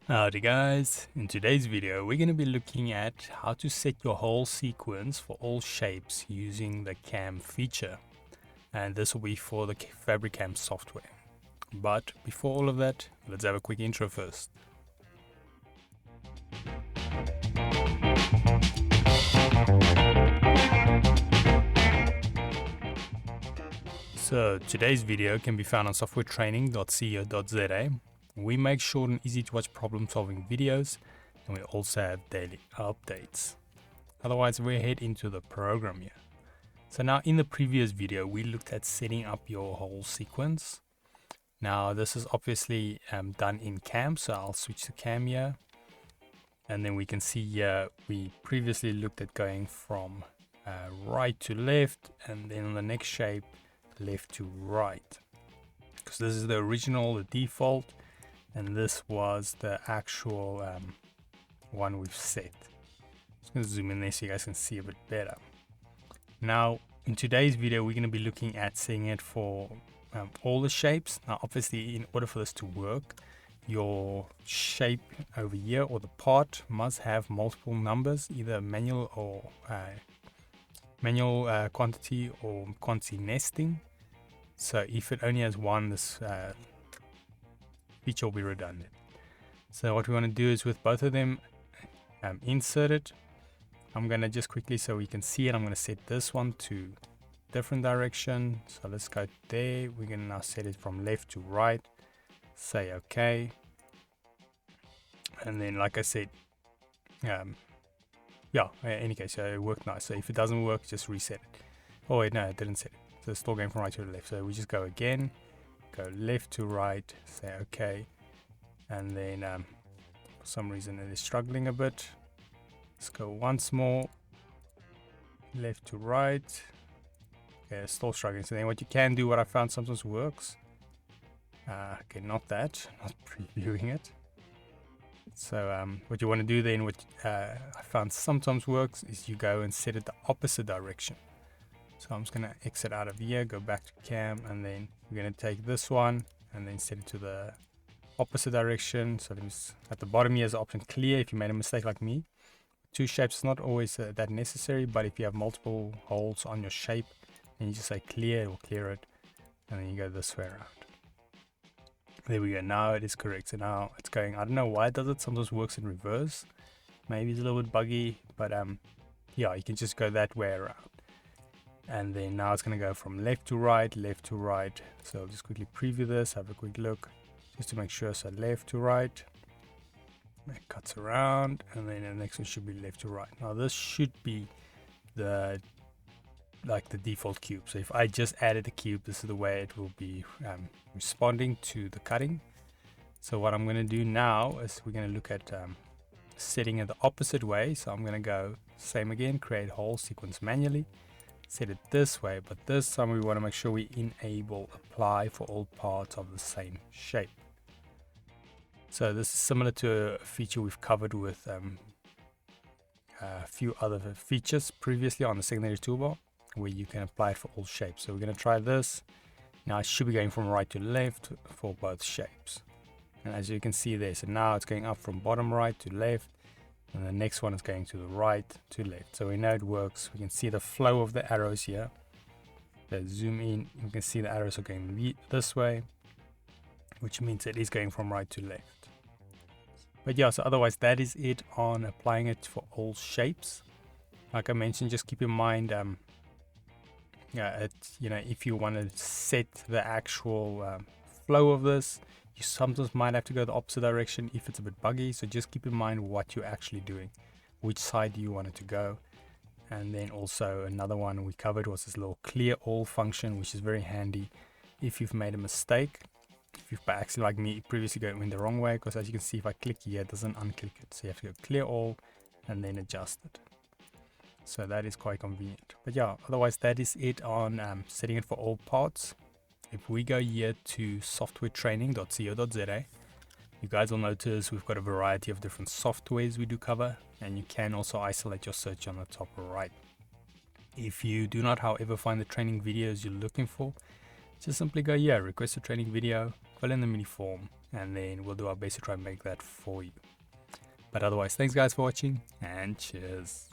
Howdy guys, in today's video we're going to be looking at how to set your whole sequence for all shapes using the CAM feature, and this will be for the FabriCAM software. But before all of that, let's have a quick intro first. So today's video can be found on softwaretraining.co.za. We make short and easy to watch problem solving videos, and we also have daily updates. Otherwise, we head into the program here. So now in the previous video, we looked at setting up your whole sequence. Now this is obviously done in CAM, so I'll switch to CAM here. And then we can see here, we previously looked at going from right to left, and then on the next shape, left to right. Because this is the original, the default, and this was the actual one we've set. Just going to zoom in there so you guys can see a bit better. Now in today's video we're going to be looking at setting it for all the shapes. Now obviously, in order for this to work, your shape over here or the part must have multiple numbers, either manual or quantity or quantity nesting. So if it only has one, this feature will be redundant. So what we want to do is with both of them, insert it. I'm going to just quickly, so we can see it, I'm going to set this one to different direction. So let's go there. We're going to now set it from left to right. Say OK. And then like I said, yeah, in any case, so it worked nice. So if it doesn't work, just reset it. Oh wait, no, it didn't set it. So it's still going from right to the left. So we just go again, go left to right, say OK. And then for some reason it is struggling a bit. Let's go once more, left to right. Okay, it's still struggling. So then what you can do, what I found sometimes works. Okay, not that, not previewing it. So what you want to do then, what I found sometimes works, is you go and set it the opposite direction. So I'm just going to exit out of here, go back to CAM, and then we're going to take this one and then set it to the opposite direction. So at the bottom here is the option clear if you made a mistake like me. Two shapes is not always that necessary, but if you have multiple holes on your shape, then you just say clear, it will clear it, and then you go this way around. There we go, now it is correct. So now it's going, I don't know why it does it, sometimes works in reverse. Maybe it's a little bit buggy, but yeah, you can just go that way around. And then now it's going to go from left to right, left to right. So I'll just quickly preview this, have a quick look, just to make sure. So left to right, it cuts around, and then the next one should be left to right. Now this should be the default cube. So if I just added the cube, this is the way it will be responding to the cutting. So what I'm going to do now is we're going to look at setting it the opposite way. So I'm going to go same again, create whole sequence manually. Set it this way, but this time we want to make sure we enable apply for all parts of the same shape. So this is similar to a feature we've covered with a few other features previously on the secondary toolbar, where you can apply it for all shapes. So we're going to try this. Now it should be going from right to left for both shapes, and as you can see there, so now it's going up from bottom right to left, and the next one is going to the right to left. So we know it works. We can see the flow of the arrows here. Let's zoom in. You can see the arrows are going this way, which means it is going from right to left. But yeah, so otherwise that is it on applying it for all shapes. Like I mentioned, just keep in mind, if you want to set the actual flow of this, you sometimes might have to go the opposite direction if it's a bit buggy. So just keep in mind what you're actually doing, which side do you want it to go. And then also another one we covered was this little clear all function, which is very handy if you've made a mistake. If you've actually, like me, previously went the wrong way, because as you can see, if I click here, it doesn't unclick it. So you have to go clear all and then adjust it. So that is quite convenient. But yeah, otherwise that is it on setting it for all parts. If we go here to softwaretraining.co.za, you guys will notice we've got a variety of different softwares we do cover, and you can also isolate your search on the top right. If you do not, however, find the training videos you're looking for, just simply go here, request a training video, fill in the mini form, and then we'll do our best to try and make that for you. But otherwise, thanks guys for watching, and cheers.